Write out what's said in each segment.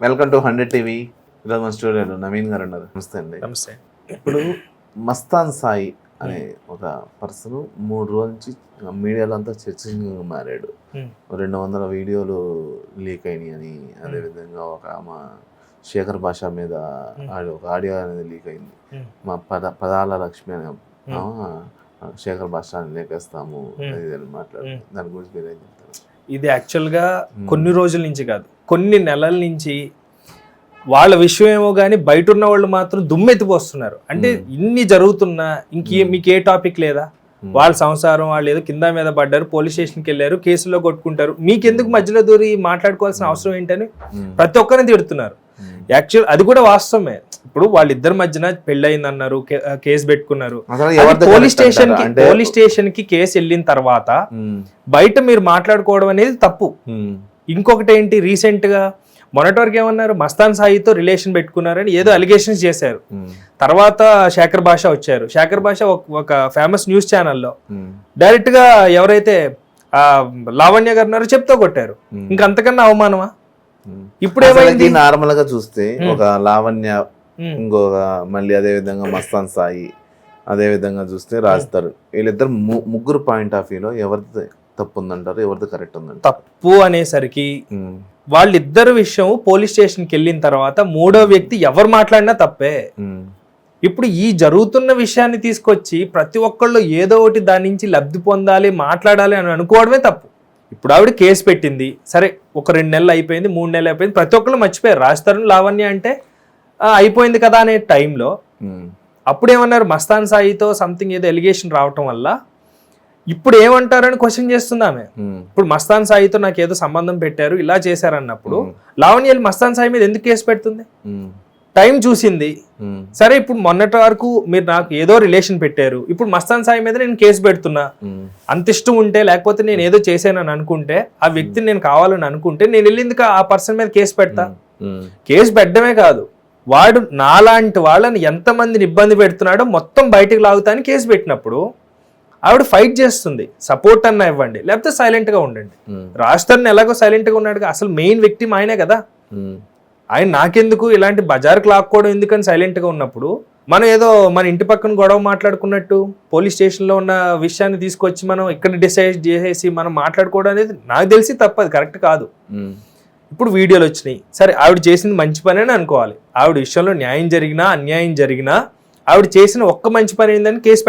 Welcome to 100 TV. ఈరోజు మన స్టూడియోలో నవీన్ గారు ఉన్నారు. నమస్తే అండి. నమస్తే. ఇప్పుడు మస్తాన్ సాయి అనే ఒక పర్సన్ 3 రోజుల నుంచి మీడియాలో అంతా చర్చనీయంగా మారాడు. 200 వీడియోలు లీక్ అయినాయి అని, అదేవిధంగా ఒక మా శేఖర్ భాష మీద ఒక ఆడియో అనేది లీక్ అయింది. మా పదాల లక్ష్మి అనే శేఖర్ భాష లేకేస్తాము అని మాట్లాడు. దాని గురించి మీరు ఏం చెప్తారు? ఇది యాక్చువల్గా కొన్ని రోజుల నుంచి కాదు, కొన్ని నెలల నుంచి వాళ్ళ విషయం ఏమో కానీ బయట ఉన్న వాళ్ళు మాత్రం దుమ్మెత్తిపోస్తున్నారు. అంటే ఇన్ని జరుగుతున్నా మీకు ఏ టాపిక్ లేదా? వాళ్ళ సంసారం, వాళ్ళు ఏదో కింద మీద పడ్డారు, పోలీస్ స్టేషన్కి వెళ్ళారు, కేసులో కొట్టుకుంటారు, మీకెందుకు మధ్యలో దూరి మాట్లాడుకోవాల్సిన అవసరం ఏంటని ప్రతి ఒక్కరిని తిడుతున్నారు. యాక్చువల్ అది కూడా వాస్తవమే. ఇప్పుడు వాళ్ళిద్దరి మధ్యన పెళ్ళయింది అన్నారు, కేసు పెట్టుకున్నారు. పోలీస్ స్టేషన్ కి కేసు వెళ్ళిన తర్వాత బయట మీరు మాట్లాడుకోవడం అనేది తప్పు. ఇంకొకటి ఏంటి, రీసెంట్ గా మొన్నటి వరకు ఏమన్నారు, మస్తాన్ సాయితో రిలేషన్ పెట్టుకున్నారని ఏదో అలిగేషన్స్ చేశారు. తర్వాత శేఖర్ భాష వచ్చారు. శేఖర్ భాష ఒక ఫేమస్ న్యూస్ ఛానల్లో డైరెక్ట్ గా ఎవరైతే లావణ్య గారు ఉన్నారో చెప్తూ కొట్టారు. ఇంకంతకన్నా అవమానమా? ఇప్పుడు ఏమైంది? నార్మల్ గా చూస్తే ఒక లావణ్య, ఇంకొక మళ్ళీ అదే విధంగా మస్తాన్ సాయి, అదే విధంగా చూస్తే రాస్తారు. వీళ్ళిద్దరు ముగ్గురు పాయింట్ ఆఫ్ వ్యూలో ఎవరిది తప్పు ఉందంటారు, ఎవరిది కరెక్ట్ ఉందంటారు? తప్పు అనేసరికి వాళ్ళిద్దరు విషయం పోలీస్ స్టేషన్కి వెళ్ళిన తర్వాత మూడో వ్యక్తి ఎవరు మాట్లాడినా తప్పే. ఇప్పుడు ఈ జరుగుతున్న విషయాన్ని తీసుకొచ్చి ప్రతి ఒక్కళ్ళు ఏదో ఒకటి దాని నుంచి లబ్ధి పొందాలి, మాట్లాడాలి అని అనుకోవడమే తప్పు. ఇప్పుడు ఆవిడ కేసు పెట్టింది, సరే ఒక 2 నెలలు అయిపోయింది, 3 నెలలు అయిపోయింది, ప్రతి ఒక్కళ్ళు మర్చిపోయారు. రాస్తారు లావణ్య అంటే అయిపోయింది కదా అనే టైంలో అప్పుడు ఏమన్నారు, మస్తాన్ సాయితో సంథింగ్ ఏదో ఎలిగేషన్ రావటం వల్ల ఇప్పుడు ఏమంటారని క్వశ్చన్ చేస్తుంది ఆమె. ఇప్పుడు మస్తాన్ సాయితో నాకు ఏదో సంబంధం పెట్టారు, ఇలా చేశారన్నప్పుడు లావణ్య మస్తాన్ సాయి మీద ఎందుకు కేసు పెడుతుంది? టైం చూసింది. సరే ఇప్పుడు మొన్నటి వరకు మీరు నాకు ఏదో రిలేషన్ పెట్టారు, ఇప్పుడు మస్తాన్ సాయి మీద నేను కేసు పెడుతున్నా, అంత ఇష్టం ఉంటే, లేకపోతే నేను ఏదో చేశానని అనుకుంటే, ఆ వ్యక్తిని నేను కావాలని అనుకుంటే నేను వెళ్ళింది ఆ పర్సన్ మీద కేసు పెడతా. కేసు పెట్టడమే కాదు, వాడు నాలాంటి వాళ్ళని ఎంతమందిని ఇబ్బంది పెడుతున్నాడో మొత్తం బయటకు లాగుతానికి కేసు పెట్టినప్పుడు ఆవిడ ఫైట్ చేస్తుంది. సపోర్ట్ అన్నా ఇవ్వండి, లేకపోతే సైలెంట్ గా ఉండండి. రాష్ట్రాన్ని ఎలాగో సైలెంట్ గా ఉన్నాడు, అసలు మెయిన్ వ్యక్తి ఆయనే కదా. ఆయన నాకెందుకు ఇలాంటి బజార్కి లాక్కోవడం ఎందుకని సైలెంట్ గా ఉన్నప్పుడు, మనం ఏదో మన ఇంటి పక్కన గొడవ మాట్లాడుకున్నట్టు పోలీస్ స్టేషన్ లో ఉన్న విషయాన్ని తీసుకొచ్చి మనం ఇక్కడ డిసైడ్ చేసేసి మనం మాట్లాడుకోవడం అనేది నాకు తెలిసి తప్పదు, కరెక్ట్ కాదు. ఇప్పుడు వీడియోలు వచ్చినాయి, సరే ఆవిడ చేసింది మంచి పని అని అనుకోవాలి. ఆవిడ విషయంలో న్యాయం జరిగినా అన్యాయం జరిగినా ఆవిడ చేసిన ఒక్క మంచి పని ఏందని కేసు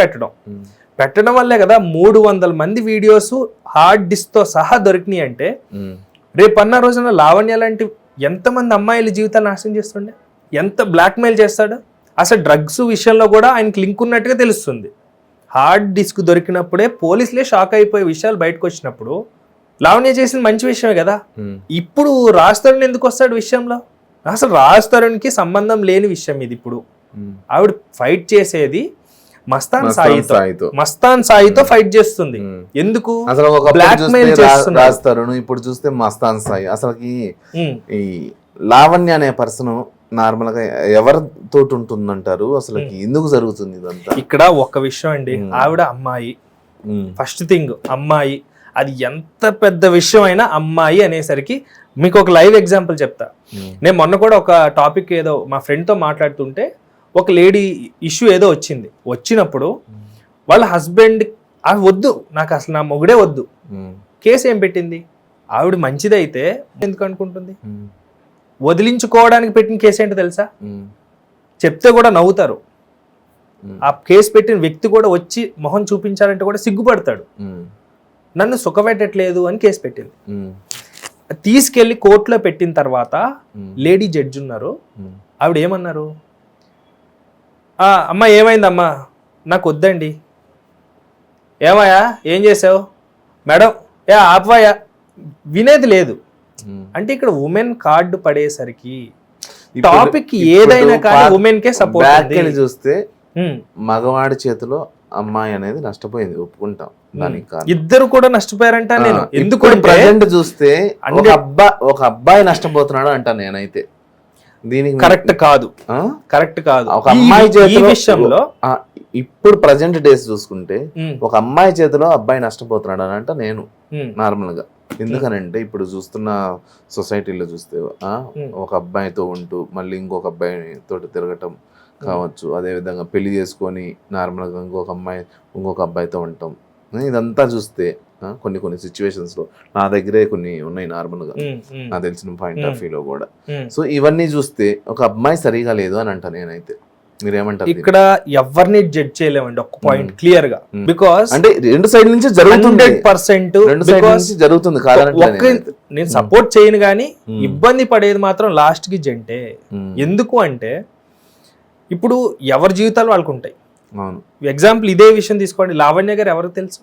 పెట్టడం వల్లే కదా 300 మంది వీడియోస్ హార్డ్ డిస్క్ తో సహా దొరికినాయి. అంటే రేపు అన్న రోజున లావణ్య లాంటి ఎంతమంది అమ్మాయిల జీవితాలు నాశనం చేస్తుండే, ఎంత బ్లాక్మెయిల్ చేస్తాడు. అసలు డ్రగ్స్ విషయంలో కూడా ఆయనకి లింక్ ఉన్నట్టుగా తెలుస్తుంది. హార్డ్ డిస్క్ దొరికినప్పుడే పోలీసులే షాక్ అయిపోయే విషయాలు బయటకు వచ్చినప్పుడు లావణ్య చేసిన మంచి విషయమే కదా. ఇప్పుడు రాజ్ తరుణ్ ఎందుకు వస్తాడు విషయంలో? అసలు రాజ్ తరుణ్కి సంబంధం లేని విషయం ఇది. ఇప్పుడు ఆవిడ ఫైట్ చేసేది మస్తాన్ సాయితో ఫైట్ చేస్తుంది. ఎందుకు? అసలు బ్లాక్మెయిల్ చేస్తున్నారు రాజ్ తరుణ్, ఇప్పుడు చూస్తే మస్తాన్ సాయి. అసలు ఈ లావణ్య అనే పర్సన్ నార్మల్ గా ఎవరితో ఉంటుందంటారు? అసలు ఎందుకు జరుగుతుంది ఇదంతా? ఇక్కడ ఒక విషయం అండి, ఆవిడ అమ్మాయి. ఫస్ట్ థింగ్ అమ్మాయి, అది ఎంత పెద్ద విషయం అయినా అమ్మాయి అనేసరికి మీకు ఒక లైవ్ ఎగ్జాంపుల్ చెప్తా. నేను మొన్న కూడా ఒక టాపిక్ ఏదో మా ఫ్రెండ్తో మాట్లాడుతుంటే ఒక లేడీ ఇష్యూ ఏదో వచ్చినప్పుడు వాళ్ళ హస్బెండ్ అది వద్దు, నాకు అసలు నా మొగుడే వద్దు, కేసు ఏం పెట్టింది? ఆవిడ మంచిదైతే ఎందుకు అనుకుంటుంది? వదిలించుకోవడానికి పెట్టిన కేసు ఏంటో తెలుసా? చెప్తే కూడా నవ్వుతారు. ఆ కేసు పెట్టిన వ్యక్తి కూడా వచ్చి మొహం చూపించాలంటే కూడా సిగ్గుపడతాడు. నన్ను సుఖపెట్టట్లేదు అని కేసు పెట్టింది. తీసుకెళ్లి కోర్టులో పెట్టిన తర్వాత లేడీ జడ్జి ఉన్నారు, ఆవిడ ఏమన్నారు, అమ్మా ఏమైందమ్మా, నాకు వద్దండి. ఏమయ్యా ఏం చేసావు మేడం, ఆపవాయా, వినేది లేదు. అంటే ఇక్కడ ఉమెన్ కార్డు పడేసరికి టాపిక్ ఏదైనా కానీ ఉమెన్ కే సపోర్ట్. చూస్తే మగవాడి చేతిలో అమ్మాయి అనేది నష్టపోయింది, ఒప్పుకుంటాం. దానికి ఇద్దరు కూడా నష్టపోయారంట నేను. ఎందుకు ప్రజెంట్ చూస్తే ఒక అబ్బాయి నష్టపోతున్నాడు అంట నేనైతే. దీనికి కరెక్ట్ కాదు. ఒక అమ్మాయి విషయంలో ఇప్పుడు ప్రజెంట్ డేస్ చూసుకుంటే ఒక అమ్మాయి చేతిలో అబ్బాయి నష్టపోతున్నాడు అని అంట నేను నార్మల్ గా. ఎందుకనంటే ఇప్పుడు చూస్తున్న సొసైటీలో చూస్తే ఒక అబ్బాయితో ఉంటూ మళ్ళీ ఇంకొక అబ్బాయి తోటి తిరగటం కావచ్చు, అదేవిధంగా పెళ్లి చేసుకొని నార్మల్గా ఇంకొక అబ్బాయితో ఉంటాం, ఇదంతా చూస్తే కొన్ని సిచ్యువేషన్స్లో నా దగ్గరే కొన్ని ఉన్నాయి నార్మల్గా నాకు తెలిసిన పాయింట్ ఆఫ్ వ్యూలో కూడా. సో ఇవన్నీ చూస్తే ఒక అమ్మాయి సరిగా లేదు అని అంటాను నేనైతే. మీరేమంటారు? ఇక్కడ ఎవరిని జడ్జ్ చేయలేమండి ఒక పాయింట్ క్లియర్ గా, బికాస్ అంటే రెండు సైడ్ నుంచి జరుగుతుంది, 100% జరుగుతుంది. నేను సపోర్ట్ చేయను కానీ ఇబ్బంది పడేది మాత్రం లాస్ట్ కి జంటే. ఎందుకు అంటే ఇప్పుడు ఎవరి జీవితాలు వాళ్ళకు ఉంటాయి. ఎగ్జాంపుల్ ఇదే విషయం తీసుకోండి, లావణ్య గారు ఎవరికి తెలుసు?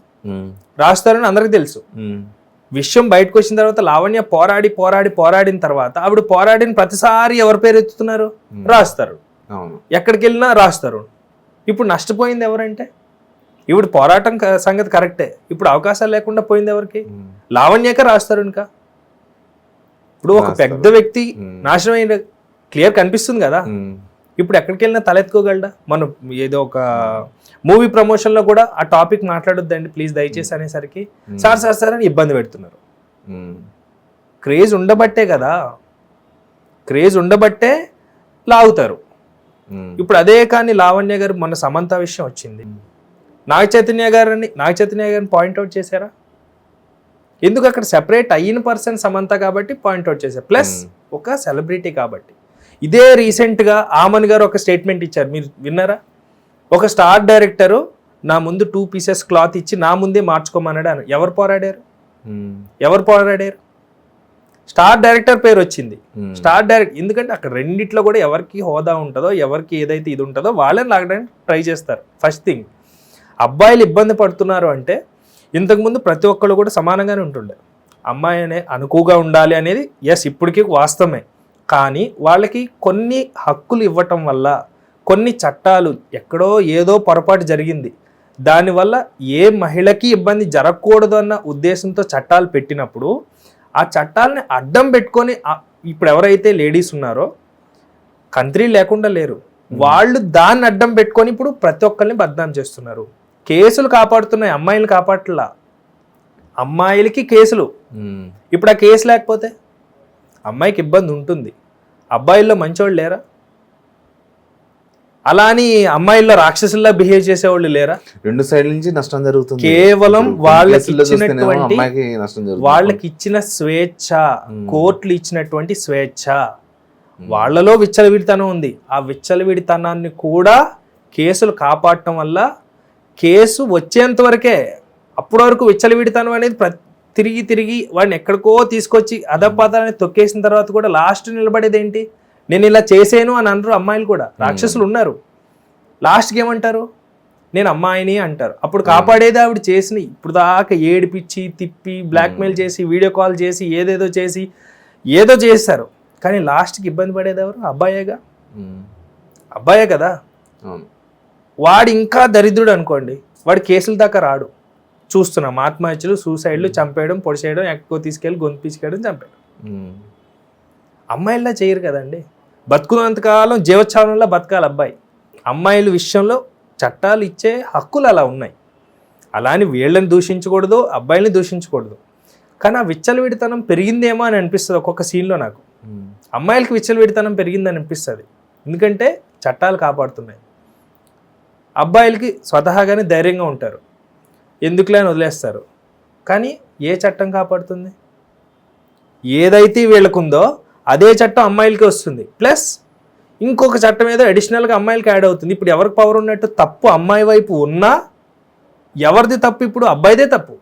రాస్తారని అందరికి తెలుసు. విషయం బయటకు వచ్చిన తర్వాత లావణ్య పోరాడిన తర్వాత ఆవిడ పోరాడిన ప్రతిసారి ఎవరి పేరు ఎత్తుతున్నారు? రాస్తారు. ఎక్కడికి వెళ్ళినా రాస్తారు. ఇప్పుడు నష్టపోయింది ఎవరంటే ఇప్పుడు పోరాటం సంగతి కరెక్టే, ఇప్పుడు అవకాశాలు లేకుండా పోయింది ఎవరికి? లావణ్యకే రాస్తారు. ఇంకా ఇప్పుడు ఒక పెద్ద వ్యక్తి నాశనం అయిన క్లియర్ కనిపిస్తుంది కదా. ఇప్పుడు ఎక్కడికి వెళ్ళినా తలెత్తుకోగలడా? మనం ఏదో ఒక మూవీ ప్రమోషన్ లో కూడా ఆ టాపిక్ మాట్లాడొద్దండి ప్లీజ్ దయచేసి అనేసరికి సార్ అని ఇబ్బంది పెడుతున్నారు. క్రేజ్ ఉండబట్టే కదా, క్రేజ్ ఉండబట్టే లాగుతారు. ఇప్పుడు అదే కానీ లావణ్య గారు మన సమంత విషయం వచ్చింది, నాగ చైతన్య గారిని పాయింట్అవుట్ చేశారా? ఎందుకు? అక్కడ సెపరేట్ అయిన పర్సన్ సమంత కాబట్టి పాయింట్అవుట్ చేశారు, ప్లస్ ఒక సెలబ్రిటీ కాబట్టి. ఇదే రీసెంట్గా ఆమన్ గారు ఒక స్టేట్మెంట్ ఇచ్చారు, మీరు విన్నారా? ఒక స్టార్ డైరెక్టరు నా ముందు 2 pieces క్లాత్ ఇచ్చి నా ముందే మార్చుకోమన్నాడు అని. ఎవరు పోరాడారు? స్టార్ డైరెక్టర్ పేరు వచ్చింది. స్టార్ డైరెక్టర్ ఎందుకంటే అక్కడ రెండిట్లో కూడా ఎవరికి హోదా ఉంటుందో, ఎవరికి ఏదైతే ఇది ఉంటుందో వాళ్ళని లాగడానికి ట్రై చేస్తారు. ఫస్ట్ థింగ్, అబ్బాయిలు ఇబ్బంది పడుతున్నారు అంటే ఇంతకుముందు ప్రతి ఒక్కళ్ళు కూడా సమానంగానే ఉంటుండే. అమ్మాయి అనే అనుకువగా ఉండాలి అనేది ఎస్ ఇప్పటికీ వాస్తవమే. కానీ వాళ్ళకి కొన్ని హక్కులు ఇవ్వటం వల్ల కొన్ని చట్టాలు ఎక్కడో ఏదో పొరపాటు జరిగింది, దానివల్ల ఏ మహిళకి ఇబ్బంది జరగకూడదు అన్న ఉద్దేశంతో చట్టాలు పెట్టినప్పుడు ఆ చట్టాలని అడ్డం పెట్టుకొని ఇప్పుడు ఎవరైతే లేడీస్ ఉన్నారో కంట్రీ లేకుండా లేరు, వాళ్ళు దాన్ని అడ్డం పెట్టుకొని ఇప్పుడు ప్రతి ఒక్కరిని బద్నాం చేస్తున్నారు. కేసులు కాపాడుతున్నాయి, అమ్మాయిలు కాపాడట్లా. అమ్మాయిలకి కేసులు. ఇప్పుడు ఆ కేసు లేకపోతే అమ్మాయికి ఇబ్బంది ఉంటుంది. అబ్బాయిల్లో మంచివాళ్ళు లేరా? అలా అని అమ్మాయిల్లో రాక్షసుల్లా బిహేవ్ చేసేవాళ్ళు లేరా? రెండు సైడ్ల నుంచి నష్టం జరుగుతుంది. కేవలం వాళ్ళకి ఇచ్చిన స్వేచ్ఛ, కోర్టులు ఇచ్చినటువంటి స్వేచ్ఛ, వాళ్ళలో విచ్చలవిడితనం ఉంది. ఆ విచ్చలవిడితనాన్ని కూడా కేసులు కాపాడటం వల్ల కేసు వచ్చేంత వరకే, అప్పటి వరకు విచ్చలవిడితనం అనేది తిరిగి వాడిని ఎక్కడికో తీసుకొచ్చి అధపాతాలని తొక్కేసిన తర్వాత కూడా లాస్ట్ నిలబడేది ఏంటి? నేను ఇలా చేసాను అని అనరు. అమ్మాయిలు కూడా రాక్షసులు ఉన్నారు. లాస్ట్కి ఏమంటారు? నేను అమ్మాయిని అంటారు. అప్పుడు కాపాడేది ఆవిడ చేసిన ఇప్పుడు దాకా ఏడిపిచ్చి తిప్పి బ్లాక్మెయిల్ చేసి వీడియో కాల్ చేసి ఏదో చేస్తారు. కానీ లాస్ట్కి ఇబ్బంది పడేది ఎవరు? అబ్బాయే కదా. వాడు ఇంకా దరిద్రుడు అనుకోండి, వాడు కేసుల దాకా రాడు. చూస్తున్నాం ఆత్మహత్యలు, సూసైడ్లు, చంపేయడం, పొడిచేయడం, ఎక్కువ తీసుకెళ్ళి గొంతు పీసుకెళ్ళడం, చంపేయడం. అమ్మాయిలా చేయరు కదండి. బతుకున్నంతకాలం జీవోత్సవంలో బతకాలి అబ్బాయి. అమ్మాయిల విషయంలో చట్టాలు ఇచ్చే హక్కులు అలా ఉన్నాయి. అలా అని వీళ్ళని దూషించకూడదు, అబ్బాయిని దూషించకూడదు. కానీ ఆ విచ్చలవిడితనం పెరిగిందేమో అని అనిపిస్తుంది ఒక్కొక్క సీన్లో నాకు. అమ్మాయిలకి విచ్చలవిడితనం పెరిగిందని అనిపిస్తుంది, ఎందుకంటే చట్టాలు కాపాడుతున్నాయి. అబ్బాయిలకి స్వతహాగానే ధైర్యంగా ఉంటారు, ఎందుకులే అని వదిలేస్తారు. కానీ ఏ చట్టం కాపాడుతుంది? ఏదైతే వీళ్ళకుందో అదే చట్టం అమ్మాయిలకి వస్తుంది, ప్లస్ ఇంకొక చట్టం ఏదో అడిషనల్గా అమ్మాయిలకి యాడ్ అవుతుంది. ఇప్పుడు ఎవరికి పవర్ ఉన్నట్టు? తప్పు అమ్మాయి వైపు ఉన్నా ఎవరిది తప్పు? ఇప్పుడు అబ్బాయిదే తప్పు.